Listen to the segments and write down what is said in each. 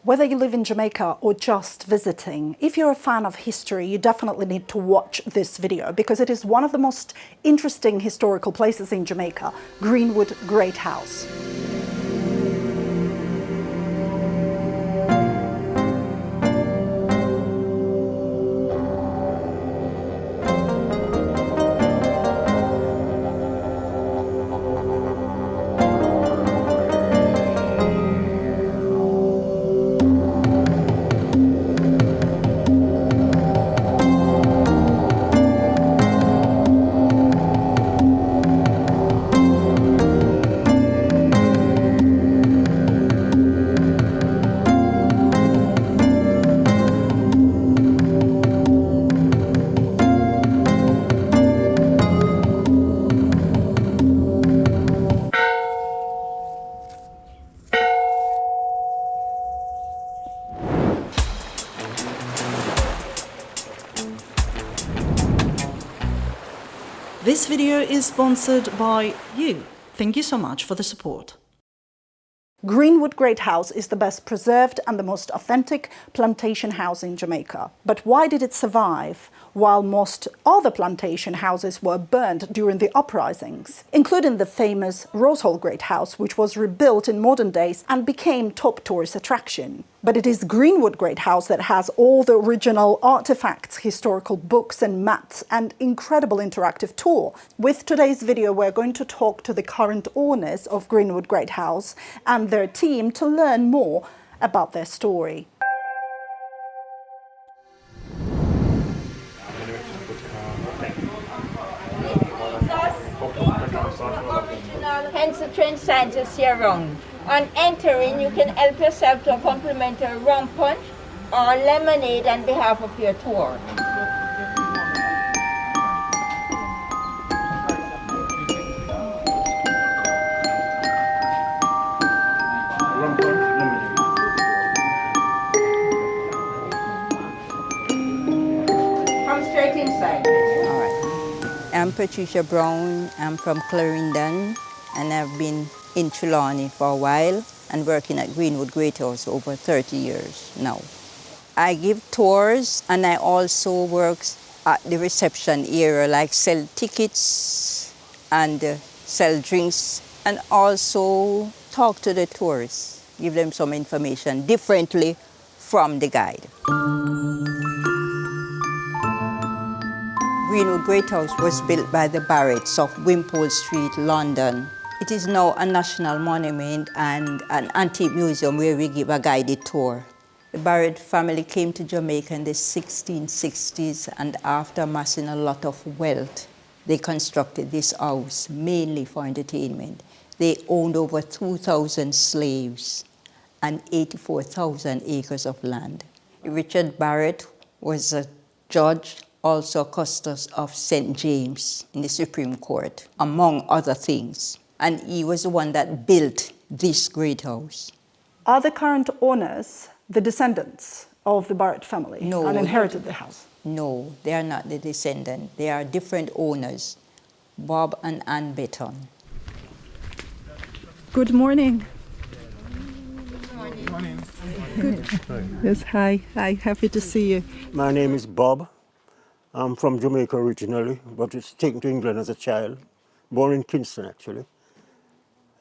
Whether you live in Jamaica or just visiting, if you're a fan of history, you definitely need to watch this video because it is one of the most interesting historical places in Jamaica, Greenwood Great House. This video is sponsored by you. Thank you so much for the support. Greenwood Great House is the best preserved and the most authentic plantation house in Jamaica. But why did it survive while most other plantation houses were burned during the uprisings, including the famous Rosehall Great House, which was rebuilt in modern days and became top tourist attraction? But it is Greenwood Great House that has all the original artifacts, historical books and maps, and incredible interactive tour. With today's video, we're going to talk to the current owners of Greenwood Great House and their team to learn more about their story. Hence the trained scientists here around. On entering, you can help yourself to a complimentary rum punch or lemonade on behalf of your tour. Come straight inside. All right. I'm Patricia Brown. I'm from Clarendon, and I've been in Trelawney for a while and working at Greenwood Great House over 30 years now. I give tours and I also work at the reception area, like sell tickets and sell drinks, and also talk to the tourists, give them some information differently from the guide. Greenwood Great House was built by the Barretts of Wimpole Street, London. It is now a national monument and an antique museum where we give a guided tour. The Barrett family came to Jamaica in the 1660s, and after amassing a lot of wealth, they constructed this house mainly for entertainment. They owned over 2,000 slaves and 84,000 acres of land. Richard Barrett was a judge, also custos of St. James in the Supreme Court, among other things. And he was the one that built this great house. Are the current owners the descendants of the Barrett family No, and inherited the house? No, they are not the descendant. They are different owners, Bob and Ann Betton. Good morning. Good morning. Good. Yes, hi. Hi, happy to see you. My name is Bob. I'm from Jamaica originally, but was taken to England as a child, born in Kingston actually.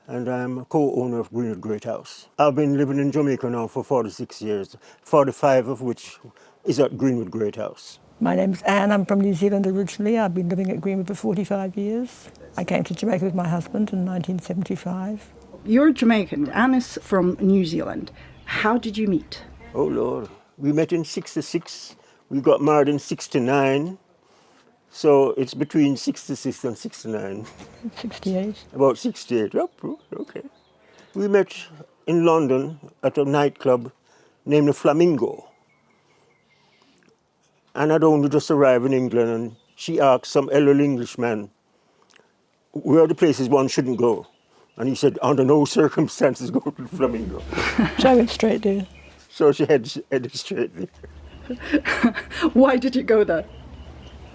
And I'm a co-owner of Greenwood Great House. I've been living in Jamaica now for 46 years, 45 of which is at Greenwood Great House. My name's Anne. I'm from New Zealand originally. I've been living at Greenwood for 45 years. I came to Jamaica with my husband in 1975. You're Jamaican. Anne is from New Zealand. How did you meet? Oh Lord, we met in 66, we got married in 69, so it's between 66 and 69. 68. About 68, oh, okay. We met in London at a nightclub named the Flamingo. And I'd only just arrived in England, and she asked some elderly Englishman, where are the places one shouldn't go? And he said, under no circumstances go to the Flamingo. So I went straight there. So she headed straight there. Why did you go there?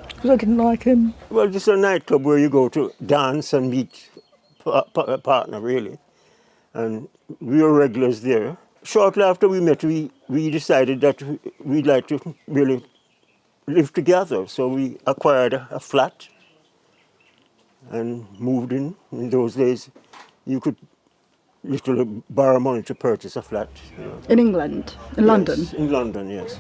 Because I didn't like him. Well, just a nightclub where you go to dance and meet a partner, really. And we were regulars there. Shortly after we met, we decided that we'd like to really live together. So we acquired a flat and moved in. In those days, you could literally borrow money to purchase a flat. In England, in London. Yes, in London, yes.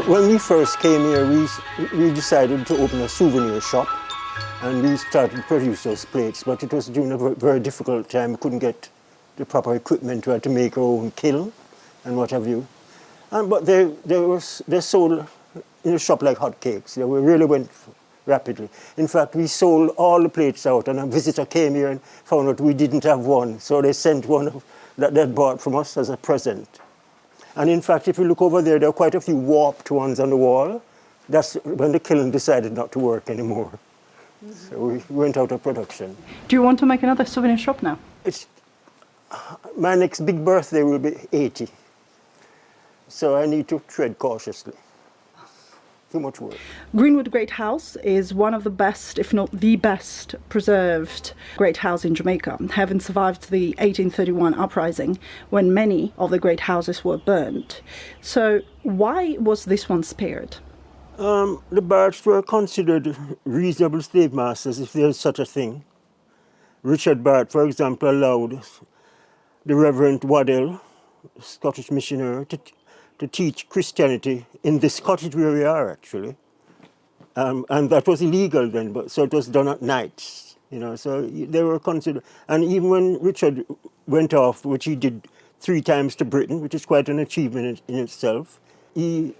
When we first came here, we decided to open a souvenir shop, and we started to produce those plates, but it was during a very difficult time. We couldn't get the proper equipment. We had to make our own kiln and what have you. But they sold in the shop like hotcakes. They really went rapidly. In fact, we sold all the plates out, and a visitor came here and found out we didn't have one, so they sent one that they'd bought from us as a present. And in fact, if you look over there, there are quite a few warped ones on the wall. That's when the kiln decided not to work anymore. So we went out of production. Do you want to make another souvenir shop now? My next big birthday will be 80. So I need to tread cautiously. Too much work. Greenwood Great House is one of the best, if not the best, preserved great house in Jamaica, having survived the 1831 uprising when many of the great houses were burned. So why was this one spared? The Barretts were considered reasonable slave masters, if there is such a thing. Richard Barrett, for example, allowed the Reverend Waddell, Scottish missionary, to teach Christianity in this cottage where we are, actually. And that was illegal then, so it was done at nights, so they were considered. And even when Richard went off, which he did 3 times to Britain, which is quite an achievement in itself, he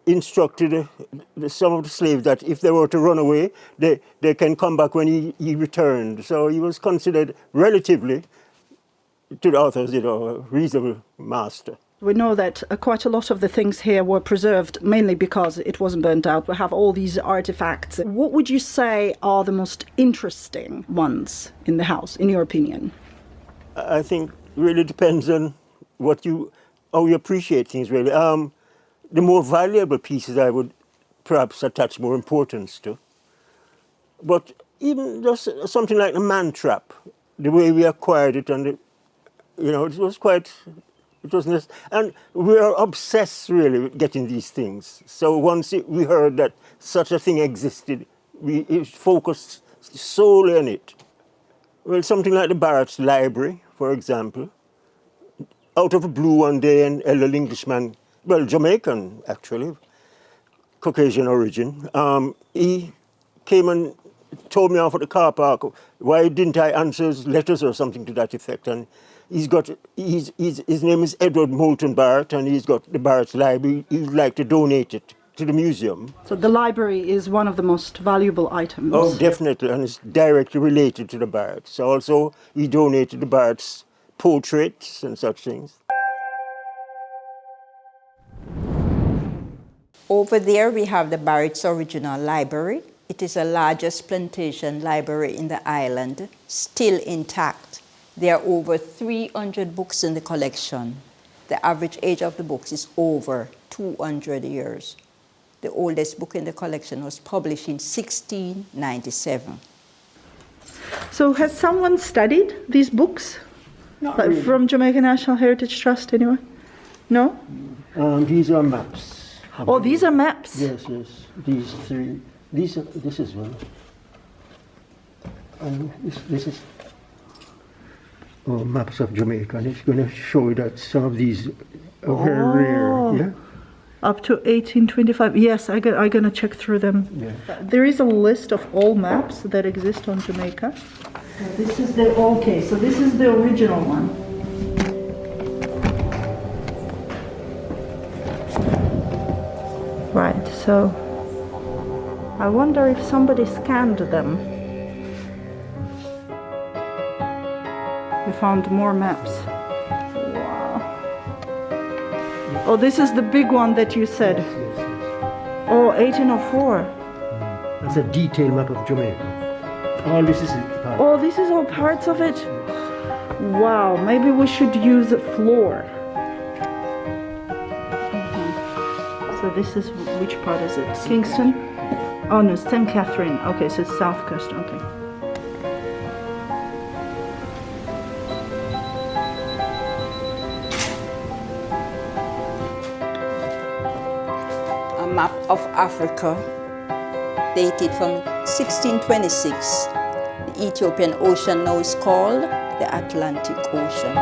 instructed some of the slaves that if they were to run away, they can come back when he returned. So he was considered relatively, to the authors, a reasonable master. We know that quite a lot of the things here were preserved mainly because it wasn't burnt out. We have all these artifacts. What would you say are the most interesting ones in the house, in your opinion? I think really depends on how you appreciate things, really. The more valuable pieces I would perhaps attach more importance to. But even just something like the man trap, the way we acquired it, and it was quite. It was nice. And we are obsessed, really, with getting these things. So once we heard that such a thing existed, we focused solely on it. Well, something like the Barrett's library, for example. Out of the blue one day, an elderly Englishman, well, Jamaican, actually, Caucasian origin, he came and told me off at the car park, why didn't I answer his letters or something to that effect? And his name is Edward Moulton Barrett, and he's got the Barrett's library. He'd like to donate it to the museum. So the library is one of the most valuable items. Oh, definitely, and it's directly related to the Barretts. Also, he donated the Barrett's portraits and such things. Over there we have the Barrett's original library. It is the largest plantation library in the island, still intact. There are over 300 books in the collection. The average age of the books is over 200 years. The oldest book in the collection was published in 1697. So has someone studied these books? Not really. From Jamaica National Heritage Trust, anyway? No? These are maps. Oh, these are maps? Yes. These 3. This is one. And this is maps of Jamaica, and it's going to show you that some of these are very rare. Yeah. Up to 1825. Yes, I'm going to check through them. Yeah. There is a list of all maps that exist on Jamaica. This is so this is the original one. Right, so I wonder if somebody scanned them. We found more maps. Wow. Oh, this is the big one that you said. Yes. Oh, 1804. That's a detailed map of Jamaica. All this is part. Oh, this is all parts of it? Wow, maybe we should use a floor. So this is, which part is it? Kingston? Oh no, St. Catherine. Okay, so it's South Coast, okay. A map of Africa dated from 1626. The Ethiopian Ocean now is called the Atlantic Ocean.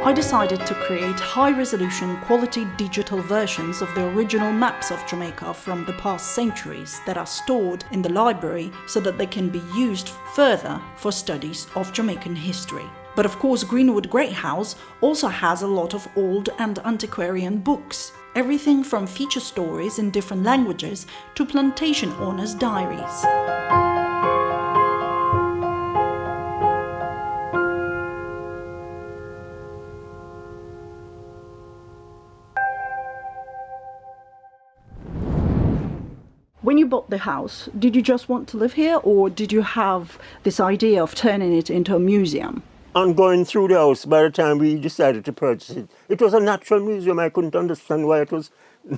I decided to create high-resolution quality digital versions of the original maps of Jamaica from the past centuries that are stored in the library so that they can be used further for studies of Jamaican history. But of course, Greenwood Great House also has a lot of old and antiquarian books. Everything from feature stories in different languages to plantation owners' diaries. When you bought the house, did you just want to live here, or did you have this idea of turning it into a museum? On going through the house, by the time we decided to purchase it, it was a natural museum. I couldn't understand why it was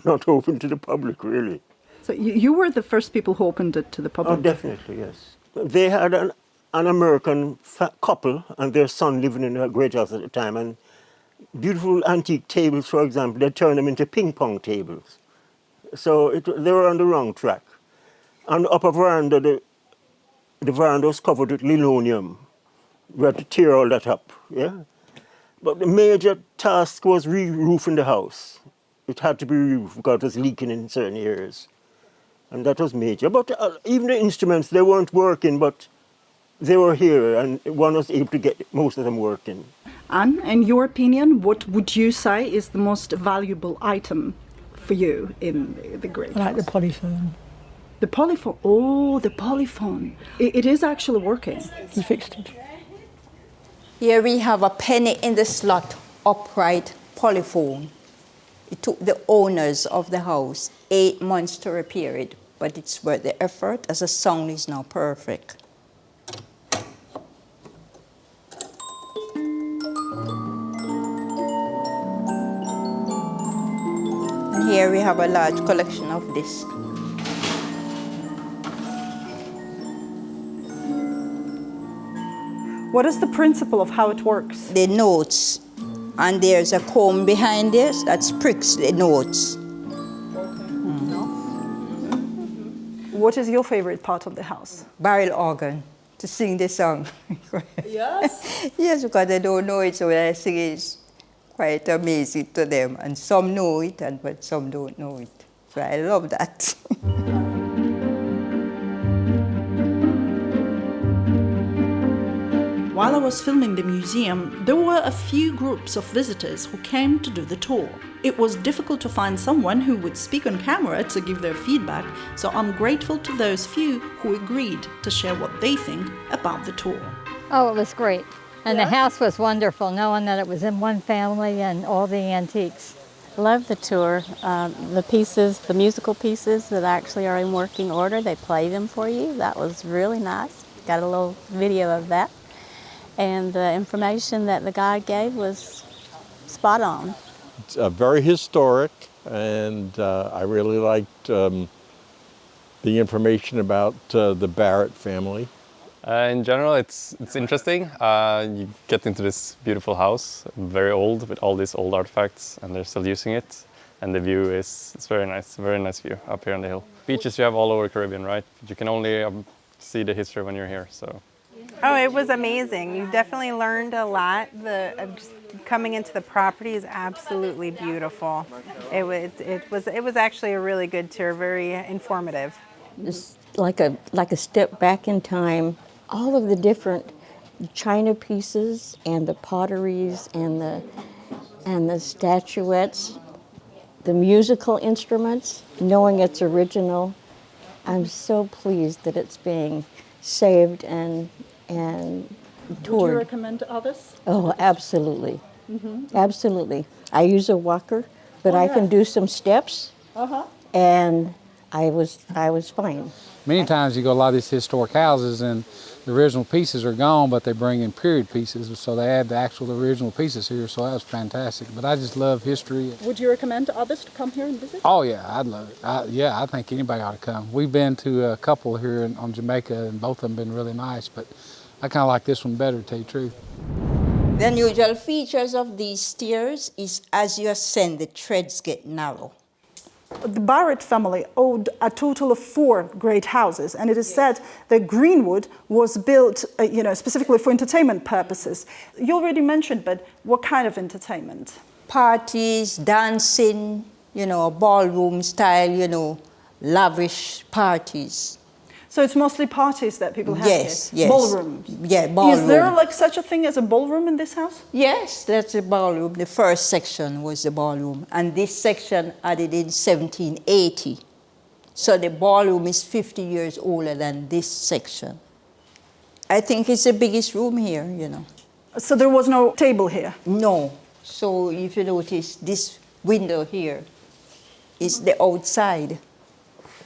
not open to the public, really. So you were the first people who opened it to the public? Oh, definitely, yes. They had an American couple and their son living in a great house at the time, and beautiful antique tables, for example, they turned them into ping pong tables. So they were on the wrong track. On the upper veranda, the veranda was covered with linoleum. We had to tear all that up, yeah? But the major task was re-roofing the house. It had to be re-roofed because it was leaking in certain areas. And that was major. But even the instruments, they weren't working, but they were here, and one was able to get most of them working. Anne, in your opinion, what would you say is the most valuable item for you in the Great House? I like the polyphone. The polyphone. Oh, the polyphone. It is actually working. He fixed it. Here we have a penny in the slot upright polyphone. It took the owners of the house 8 months to repair it, but it's worth the effort as the sound is now perfect. And here we have a large collection of discs. What is the principle of how it works? The notes, and there's a comb behind this that pricks the notes. What is your favorite part of the house? Barrel organ, to sing the song. Yes? Yes, because they don't know it, so when I sing it, it's quite amazing to them. And some know it, but some don't know it. So I love that. While I was filming the museum, there were a few groups of visitors who came to do the tour. It was difficult to find someone who would speak on camera to give their feedback, so I'm grateful to those few who agreed to share what they think about the tour. Oh, it was great. And the house was wonderful, knowing that it was in one family and all the antiques. Love the tour. The pieces, the musical pieces that actually are in working order, they play them for you. That was really nice. Got a little video of that. And the information that the guide gave was spot on. It's very historic, and I really liked the information about the Barrett family. In general, it's interesting. You get into this beautiful house, very old, with all these old artifacts, and they're still using it. And the view it's very nice view up here on the hill. Beaches you have all over the Caribbean, right? But you can only see the history when you're here, so. Oh, it was amazing. You definitely learned a lot. Just coming into the property is absolutely beautiful. It was actually a really good tour, very informative. It's like a step back in time. All of the different china pieces and the potteries and the statuettes, the musical instruments, knowing it's original. I'm so pleased that it's being saved and toured. Would you recommend to others? Oh, absolutely. Mm-hmm. Absolutely. I use a walker, but I can do some steps, and I was fine. Many times you go to a lot of these historic houses and the original pieces are gone, but they bring in period pieces, so they add the actual original pieces here, so that was fantastic. But I just love history. Would you recommend others to come here and visit? Oh yeah, I'd love it. I think anybody ought to come. We've been to a couple here on Jamaica, and both of them been really nice, but I kind of like this one better, to tell you the truth. The unusual features of these stairs is as you ascend, the treads get narrow. The Barrett family owned a total of 4 great houses, and it is said that Greenwood was built, specifically for entertainment purposes. You already mentioned, but what kind of entertainment? Parties, dancing, ballroom style, lavish parties. So it's mostly parties that people have yes, here? Yes. Ballrooms? Yeah, ballroom. Is there like such a thing as a ballroom in this house? Yes, that's a ballroom. The first section was the ballroom, and this section added in 1780. So the ballroom is 50 years older than this section. I think it's the biggest room here, So there was no table here? No. So if you notice, this window here is the outside.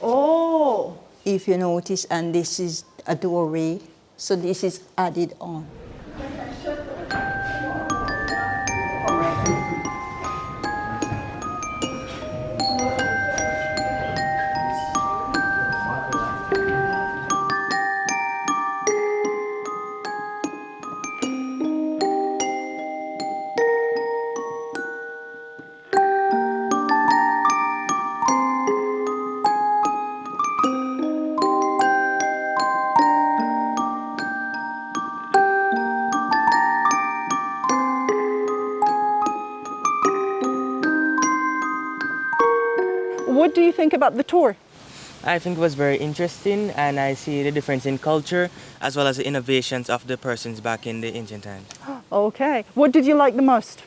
Oh. If you notice, and this is a doorway, so this is added on. What do you think about the tour? I think it was very interesting, and I see the difference in culture as well as the innovations of the persons back in the ancient times. Okay. What did you like the most?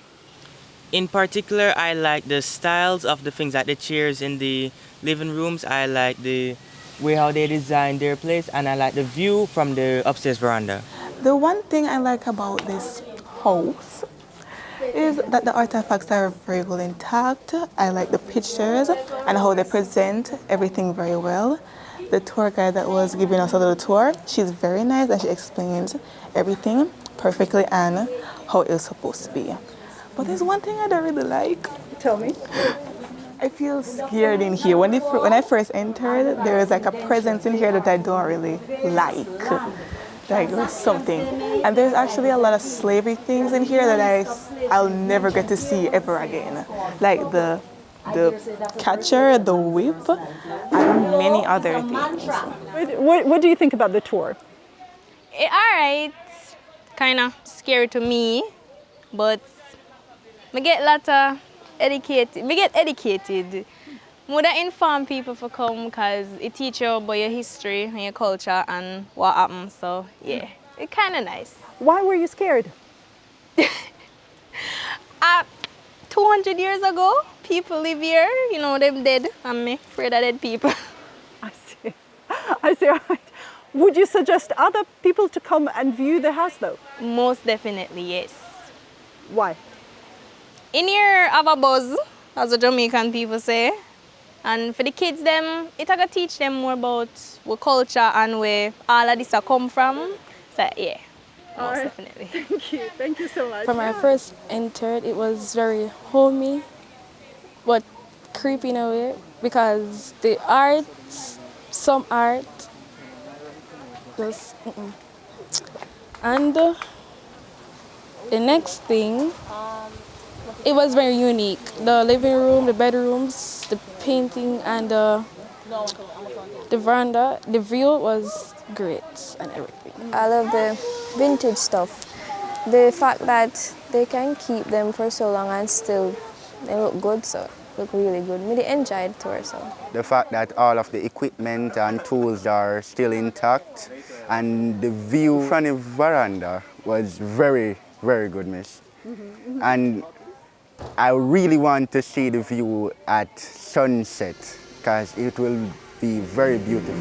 In particular, I like the styles of the things like the chairs in the living rooms. I like the way how they designed their place, and I like the view from the upstairs veranda. The one thing I like about this house is that the artifacts are very well intact. I like the pictures and how they present everything very well. The tour guide that was giving us a little tour, she's very nice and she explains everything perfectly and how it's supposed to be. But there's one thing I don't really like. Tell me. I feel scared in here. When I first entered, there was like a presence in here that I don't really like. Like there's something. And there's actually a lot of slavery things in here that I'll never get to see ever again. Like the catcher, the whip, and many other things. What do you think about the tour? Alright, kind of scary to me, but I get a lot of educated. We get educated. More than inform people for come because it teaches you about your history and your culture and what happened. So yeah, it's kind of nice. Why were you scared? 200 years ago, people live here. You know, them dead. I'm afraid of dead people. I see. I see. All right. Would you suggest other people to come and view the house, though? Most definitely, yes. Why? In here, have a buzz, as the Jamaican people say. And for the kids, it's going to teach them more about what culture and where all of this come from. So, yeah, most definitely. Thank you. Thank you so much. When I first entered, it was very homey, but creepy in a way, because the art, some art, just, And the next thing, it was very unique. The living room, the bedrooms, the painting, and the veranda, the view was great and everything. I love the vintage stuff. The fact that they can keep them for so long and still they look good, so look really good. Really enjoyed the tour. So. The fact that all of the equipment and tools are still intact, and the view from the veranda was very, very good, miss. And I really want to see the view at sunset because it will be very beautiful.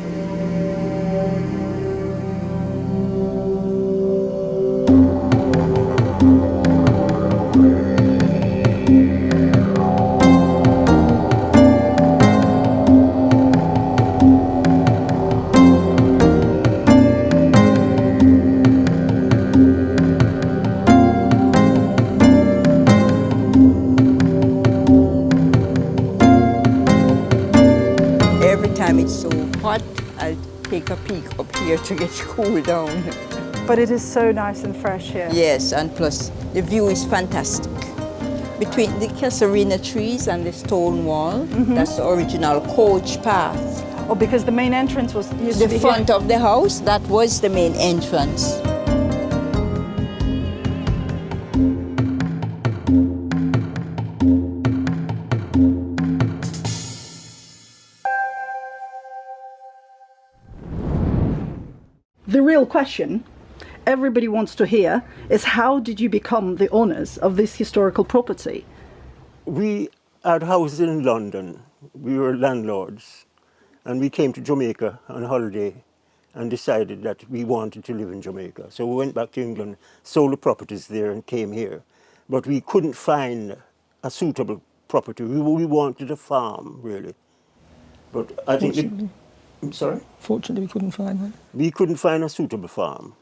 hot, I'll take a peek up here to get cooled down. But it is so nice and fresh here. Yes, and plus the view is fantastic. Between the Casuarina trees and the stone wall, that's the original coach path. Oh, because the main entrance was used to be the front of the house, that was the main entrance. The real question everybody wants to hear is, how did you become the owners of this historical property? We had houses in London. We were landlords. And we came to Jamaica on holiday and decided that we wanted to live in Jamaica. So we went back to England, sold the properties there and came here. But we couldn't find a suitable property. We wanted a farm, really. But I think... Sorry? Fortunately, we couldn't find one. We couldn't find a suitable farm.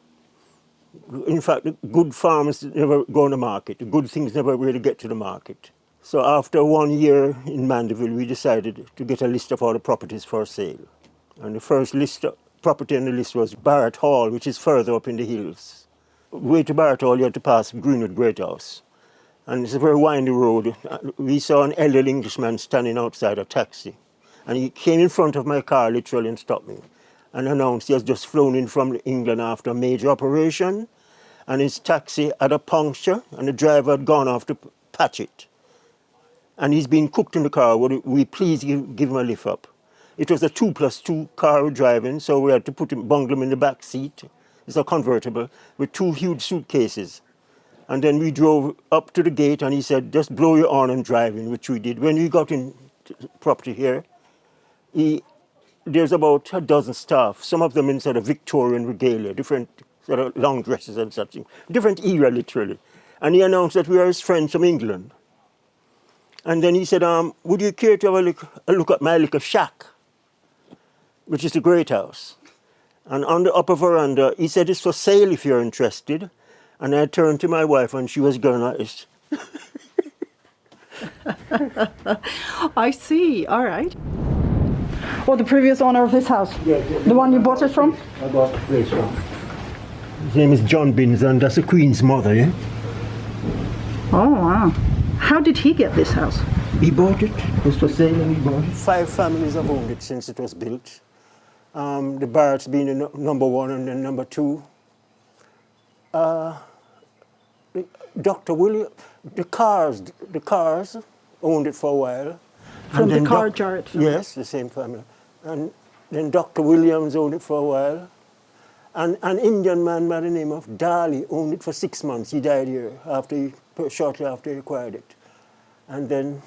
In fact, the good farms never go on the market. The good things never really get to the market. So after 1 year in Mandeville, we decided to get a list of all the properties for sale. And the first property on the list was Barrett Hall, which is further up in the hills. Way to Barrett Hall, you had to pass Greenwood Great House. And it's a very windy road. We saw an elderly Englishman standing outside a taxi. And he came in front of my car literally and stopped me and announced he has just flown in from England after a major operation, and his taxi had a puncture and the driver had gone off to patch it. And he's been cooked in the car. Would we please give him a lift up? It was a 2+2 car driving, so we had to bundle him in the back seat. It's a convertible with 2 huge suitcases. And then we drove up to the gate and he said, just blow your horn and drive in, which we did. When we got in property here, there's about a dozen staff, some of them in sort of Victorian regalia, different sort of long dresses and such, different era literally. And he announced that we are his friends from England. And then he said, would you care to have a look at my little shack, which is the Great House? And on the upper veranda, he said, it's for sale if you're interested. And I turned to my wife and she was going, I see, all right. Or the previous owner of this house? Yeah, the one you bought it from? I bought the place from. His name is John Binns, and that's the Queen's mother, yeah? Oh, wow. How did he get this house? He bought it. It was for sale and he bought it. 5 families have owned it since it was built. The Barretts being the number 1 and then number 2. Dr. William, the Cars owned it for a while. From the Jarrett family? Yes, the same family. And then Dr. Williams owned it for a while. And an Indian man by the name of Dali owned it for 6 months. He died here shortly after he acquired it. And then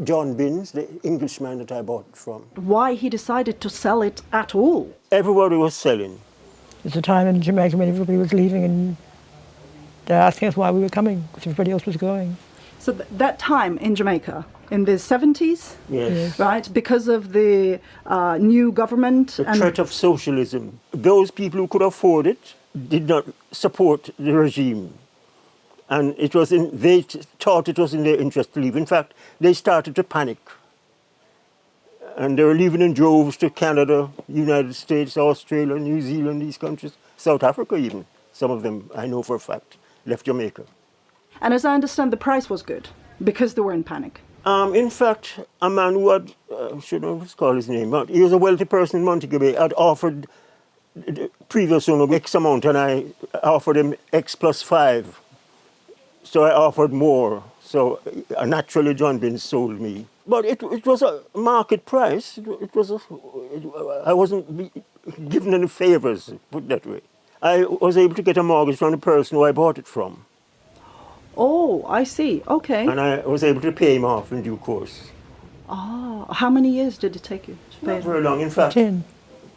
John Binns, the Englishman that I bought it from. Why he decided to sell it at all? Everybody was selling. There's a time in Jamaica when everybody was leaving and they're asking us why we were coming, because everybody else was going. So that time in Jamaica, in the 70s, yes. Right, because of the new government. The threat of socialism. Those people who could afford it did not support the regime. And they thought it was in their interest to leave. In fact, they started to panic. And they were leaving in droves to Canada, United States, Australia, New Zealand, these countries, South Africa even. Some of them, I know for a fact, left Jamaica. And as I understand, the price was good because they were in panic. In fact, a man who had, should I call his name, but he was a wealthy person in Montego Bay, had offered the previous owner X amount, and I offered him X plus 5. So I offered more. So naturally, John Binns sold me. But it was a market price. I wasn't given any favors, put it that way. I was able to get a mortgage from the person who I bought it from. Oh, I see. Okay. And I was able to pay him off in due course. Oh, how many years did it take you to pay? Not very long, in fact. 10.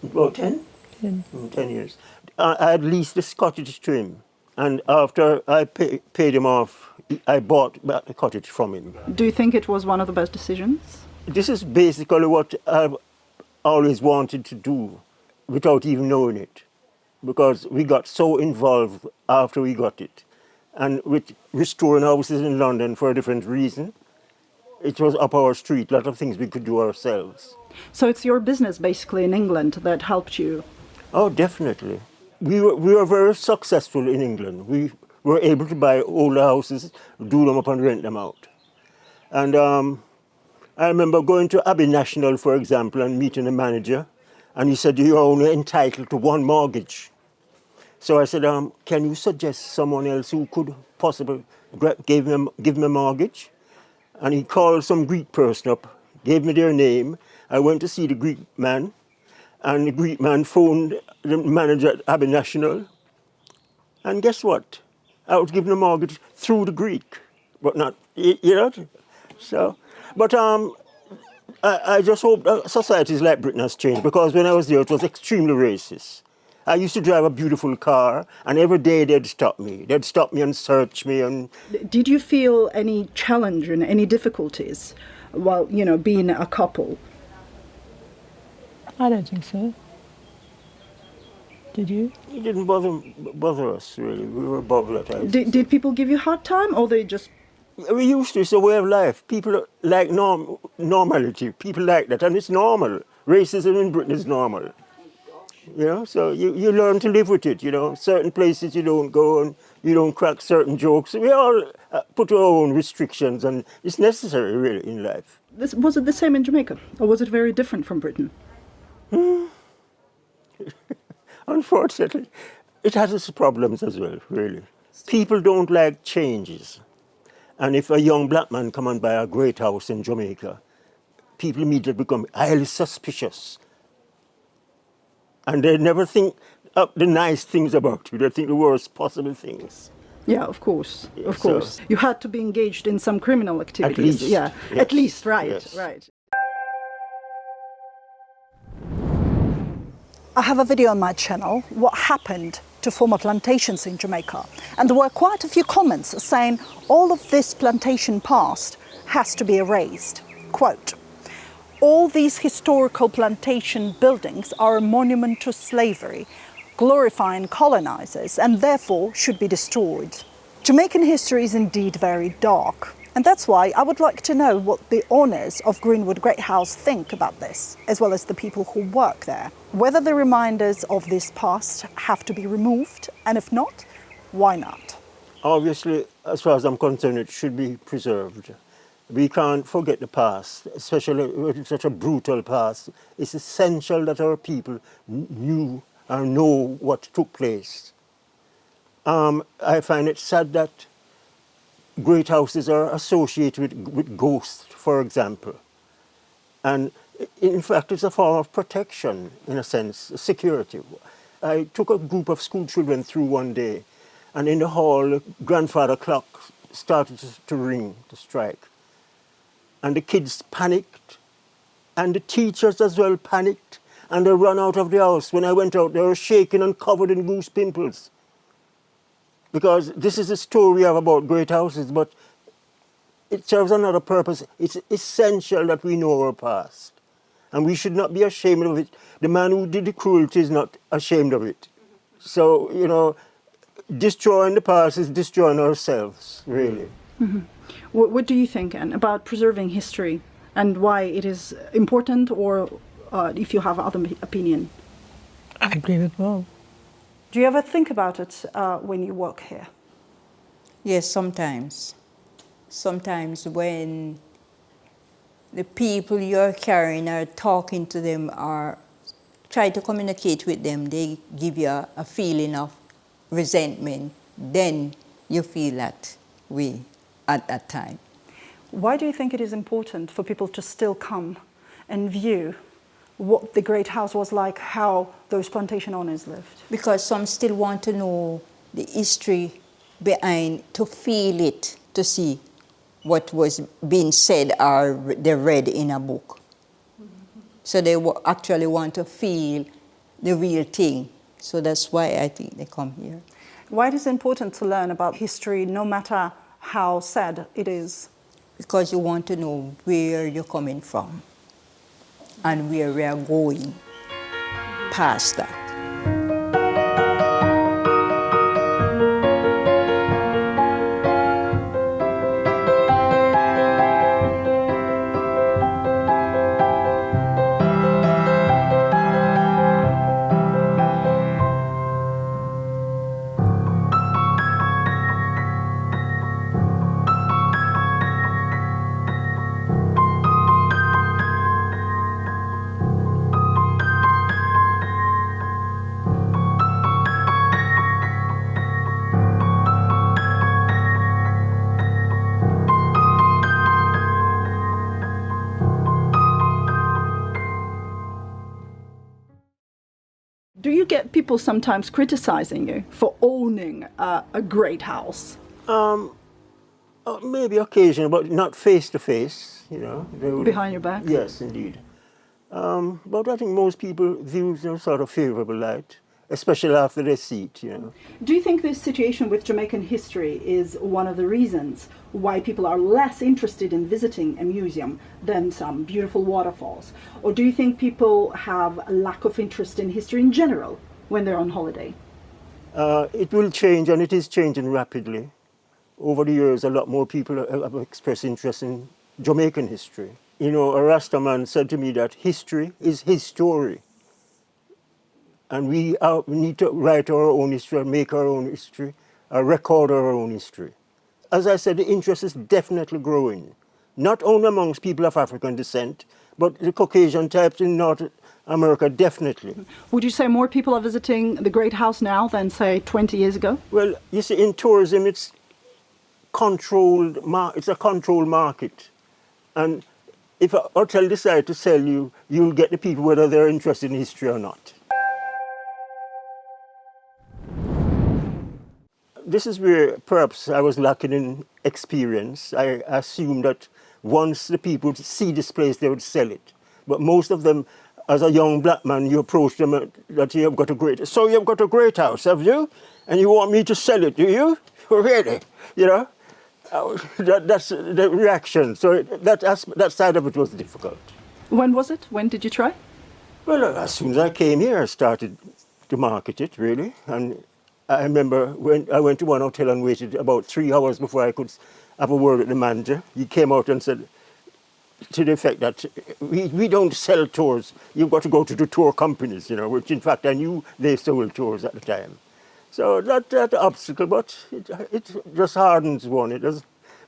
About 10? 10. 10 years. I had leased this cottage to him. And after I paid him off, I bought back the cottage from him. Do you think it was one of the best decisions? This is basically what I've always wanted to do without even knowing it. Because we got so involved after we got it. And with restoring houses in London for a different reason, it was up our street, a lot of things we could do ourselves. So it's your business basically in England that helped you? Oh, definitely. We were very successful in England. We were able to buy older houses, do them up and rent them out. And I remember going to Abbey National, for example, and meeting the manager, and he said, you're only entitled to one mortgage. So I said, can you suggest someone else who could possibly give me a mortgage? And he called some Greek person up, gave me their name. I went to see the Greek man, and the Greek man phoned the manager at Abbey National. And guess what? I was given a mortgage through the Greek, but not, you know. So, but I just hope societies like Britain has changed, because when I was there, it was extremely racist. I used to drive a beautiful car, and every day they'd stop me. They'd stop me and search me. And did you feel any challenge and any difficulties while, you know, being a couple? I don't think so. Did you? It didn't bother us, really. We were above that. Did people give you a hard time, or they just... We used to. It's a way of life. People like normality. People like that, and it's normal. Racism in Britain is normal. You know, so you learn to live with it, you know. Certain places you don't go, and you don't crack certain jokes. We all put our own restrictions, and it's necessary, really, in life. Was it the same in Jamaica, or was it very different from Britain? Unfortunately, it has its problems as well, really. People don't like changes. And if a young black man come and buy a great house in Jamaica, people immediately become highly suspicious. And they never think the nice things about you. They think the worst possible things. Yeah, of course, Yeah, of course. so, you had to be engaged in some criminal activities. At least. Yeah, Yes, at least, right, yes. right. I have a video on my channel, what happened to former plantations in Jamaica. And there were quite a few comments saying all of this plantation past has to be erased. Quote, all these historical plantation buildings are a monument to slavery, glorifying colonizers, and therefore should be destroyed. Jamaican history is indeed very dark. And that's why I would like to know what the owners of Greenwood Great House think about this, as well as the people who work there. Whether the reminders of this past have to be removed, and if not, why not? Obviously, as far as I'm concerned, it should be preserved. We can't forget the past, especially with such a brutal past. It's essential that our people knew or know what took place. I find it sad that great houses are associated with ghosts, for example. And in fact, it's a form of protection, in a sense, security. I took a group of school children through one day, and in the hall, the grandfather clock started to ring, to strike. And the kids panicked, and the teachers as well panicked, and they ran out of the house. When I went out, they were shaking and covered in goose pimples. Because this is a story we have about great houses, but it serves another purpose. It's essential that we know our past. And we should not be ashamed of it. The man who did the cruelty is not ashamed of it. So, you know, destroying the past is destroying ourselves, really. Mm-hmm. What do you think, Anne, about preserving history and why it is important, or if you have other opinion? I agree with Bob. Do you ever think about it when you work here? Yes, sometimes. Sometimes when the people you're carrying are talking to them or try to communicate with them, they give you a feeling of resentment. Then you feel that way at that time. Why do you think it is important for people to still come and view what the Great House was like, how those plantation owners lived? Because some still want to know the history behind, to feel it, to see what was being said or they read in a book. So they actually want to feel the real thing. So that's why I think they come here. Why is it important to learn about history, no matter how sad it is? Because you want to know where you're coming from and where we are going past that. Do you get people sometimes criticizing you for owning a great house? Maybe occasionally, but not face to face, you know. Behind your back? Yes, indeed. But I think most people view in a sort of favorable light, especially after they see it, you know. Do you think this situation with Jamaican history is one of the reasons why people are less interested in visiting a museum than some beautiful waterfalls? Or do you think people have a lack of interest in history in general when they're on holiday? It will change, and it is changing rapidly. Over the years, a lot more people have expressed interest in Jamaican history. You know, a Rasta man said to me that history is his story. And we need to write our own history, make our own history, record our own history. As I said, the interest is definitely growing. Not only amongst people of African descent, but the Caucasian types in North America, definitely. Would you say more people are visiting the Great House now than, say, 20 years ago? Well, you see, in tourism, it's a controlled market. And if a hotel decides to sell you, you'll get the people whether they're interested in history or not. This is where perhaps I was lacking in experience. I assumed that once the people would see this place, they would sell it. But most of them, as a young black man, you approach them that you've got a great house, have you? And you want me to sell it, do you? Really? You know? That's the reaction. So that side of it was difficult. When was it? When did you try? Well, as soon as I came here, I started to market it, really. And I remember when I went to one hotel and waited about 3 hours before I could have a word with the manager. He came out and said, to the effect that we don't sell tours. You've got to go to the tour companies, you know, which in fact I knew they sold tours at the time. So that obstacle, but it just hardens one. It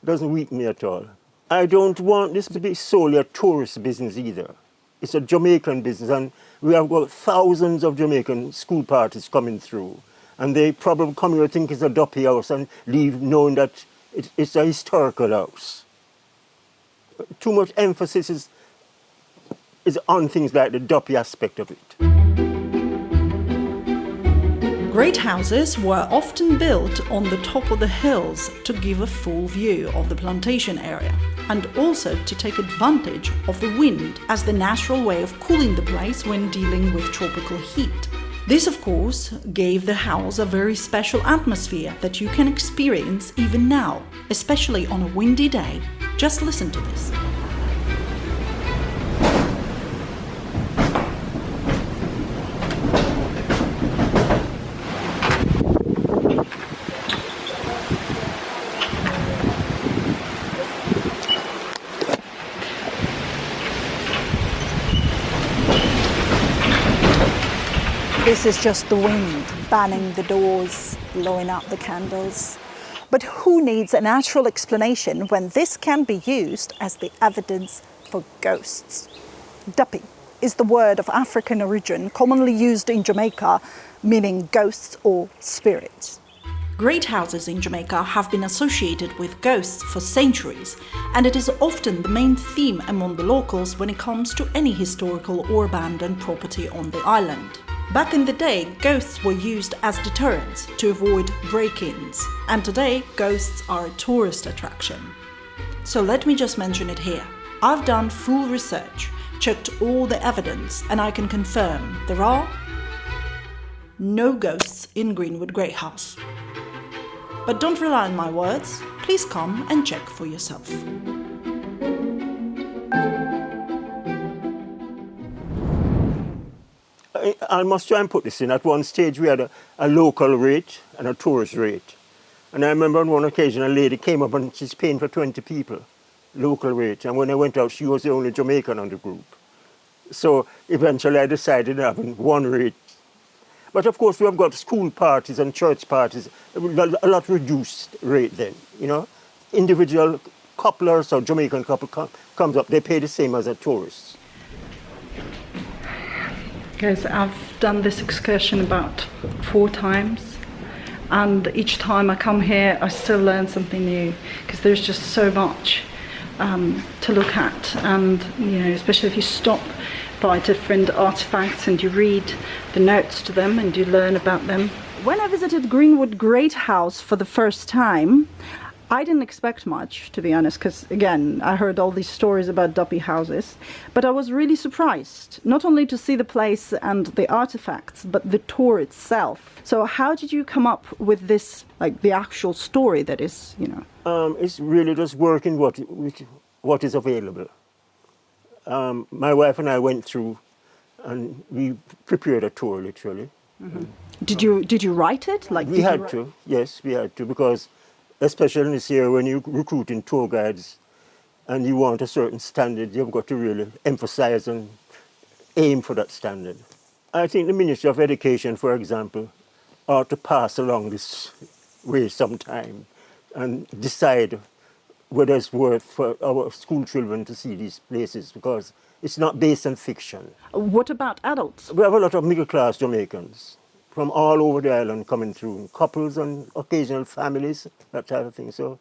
doesn't weaken me at all. I don't want this to be solely a tourist business either. It's a Jamaican business, and we have got thousands of Jamaican school parties coming through. And they probably come here think it's a duppy house and leave knowing that it's a historical house. Too much emphasis is on things like the duppy aspect of it. Great houses were often built on the top of the hills to give a full view of the plantation area, and also to take advantage of the wind as the natural way of cooling the place when dealing with tropical heat. This, of course, gave the house a very special atmosphere that you can experience even now, especially on a windy day. Just listen to this. This is just the wind, banging the doors, blowing out the candles. But who needs a natural explanation when this can be used as the evidence for ghosts? Duppy is the word of African origin commonly used in Jamaica, meaning ghosts or spirits. Great houses in Jamaica have been associated with ghosts for centuries, and it is often the main theme among the locals when it comes to any historical or abandoned property on the island. Back in the day, ghosts were used as deterrents to avoid break-ins, and today ghosts are a tourist attraction. So let me just mention it here. I've done full research, checked all the evidence, and I can confirm there are no ghosts in Greenwood Great House. But don't rely on my words, please come and check for yourself. I must try and put this in. At one stage we had a local rate and a tourist rate. And I remember on one occasion a lady came up and she's paying for 20 people, local rate. And when I went out, she was the only Jamaican on the group. So eventually I decided having one rate. But of course we have got school parties and church parties, a lot reduced rate then, you know. Individual couplers or Jamaican couple comes up, they pay the same as a tourist. Guys, I've done this excursion about 4 times, and each time I come here I still learn something new, because there's just so much. to look at, and especially if you stop by different artifacts and you read the notes to them and you learn about them. When I visited Greenwood Great House for the first time, I didn't expect much, to be honest, because again, I heard all these stories about duppy houses, but I was really surprised, not only to see the place and the artifacts, but the tour itself. So how did you come up with this, like the actual story that is, It's really just working what is available. My wife and I went through and we prepared a tour, literally. Mm-hmm. Did you write it? We had to, yes, we had to, because especially in this year when you're recruiting tour guides and you want a certain standard, you've got to really emphasize and aim for that standard. I think the Ministry of Education, for example, ought to pass along this way sometime and decide whether it's worth for our school children to see these places, because it's not based on fiction. What about adults? We have a lot of middle-class Jamaicans from all over the island coming through, couples and occasional families, that type of thing. So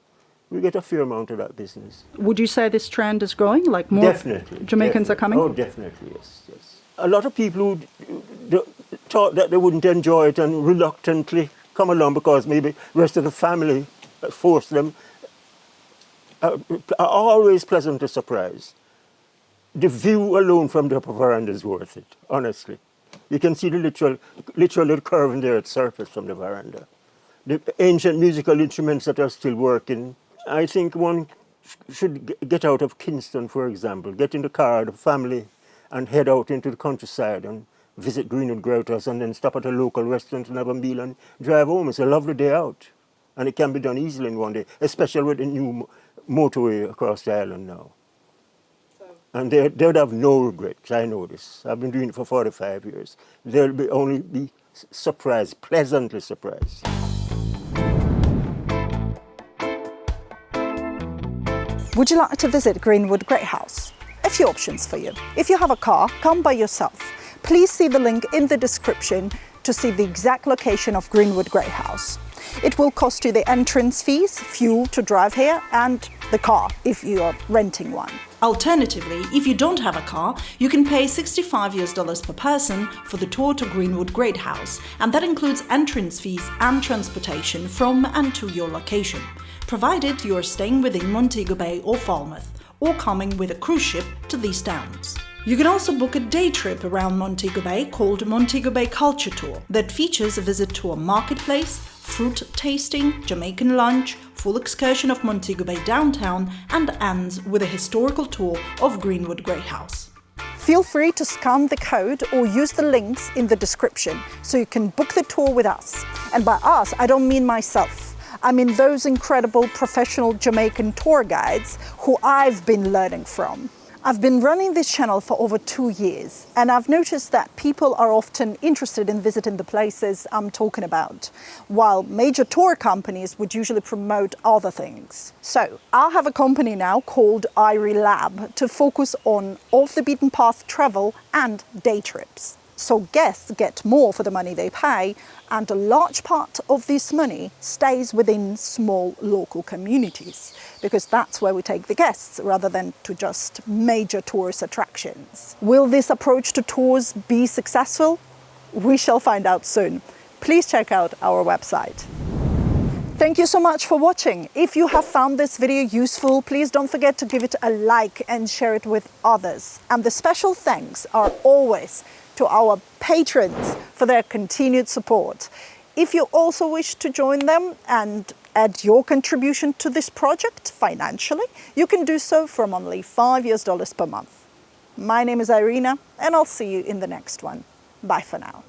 we get a fair amount of that business. Would you say this trend is growing? Like more Jamaicans are coming? Oh, definitely, yes, yes. A lot of people who thought that they wouldn't enjoy it and reluctantly come along because maybe the rest of the family forced them, are always pleasantly surprised. The view alone from the upper veranda is worth it, honestly. You can see the literal curve in there at surface from the veranda. The ancient musical instruments that are still working. I think one should get out of Kingston, for example, get in the car, the family, and head out into the countryside and visit Greenwood Great House and then stop at a local restaurant and have a meal and drive home. It's a lovely day out. And it can be done easily in one day, especially with the new motorway across the island now. And they would have no regrets, I know this. I've been doing it for 45 years. They'll only be surprised, pleasantly surprised. Would you like to visit Greenwood Great House? A few options for you. If you have a car, come by yourself. Please see the link in the description to see the exact location of Greenwood Great House. It will cost you the entrance fees, fuel to drive here, and the car if you are renting one. Alternatively, if you don't have a car, you can pay $65 per person for the tour to Greenwood Great House, and that includes entrance fees and transportation from and to your location, provided you are staying within Montego Bay or Falmouth, or coming with a cruise ship to these towns. You can also book a day trip around Montego Bay called Montego Bay Culture Tour that features a visit to a marketplace, fruit tasting, Jamaican lunch, full excursion of Montego Bay downtown, and ends with a historical tour of Greenwood Great House. Feel free to scan the code or use the links in the description so you can book the tour with us. And by us, I don't mean myself. I mean those incredible professional Jamaican tour guides who I've been learning from. I've been running this channel for over 2 years, and I've noticed that people are often interested in visiting the places I'm talking about, while major tour companies would usually promote other things. So I'll have a company now called Irie Lab to focus on off-the-beaten-path travel and day trips. So guests get more for the money they pay, and a large part of this money stays within small local communities, because that's where we take the guests rather than to just major tourist attractions. Will this approach to tours be successful? We shall find out soon. Please check out our website. Thank you so much for watching. If you have found this video useful, please don't forget to give it a like and share it with others. And the special thanks are always to our patrons for their continued support. If you also wish to join them and add your contribution to this project financially, you can do so from only $5 per month. My name is Irina, and I'll see you in the next one. Bye for now.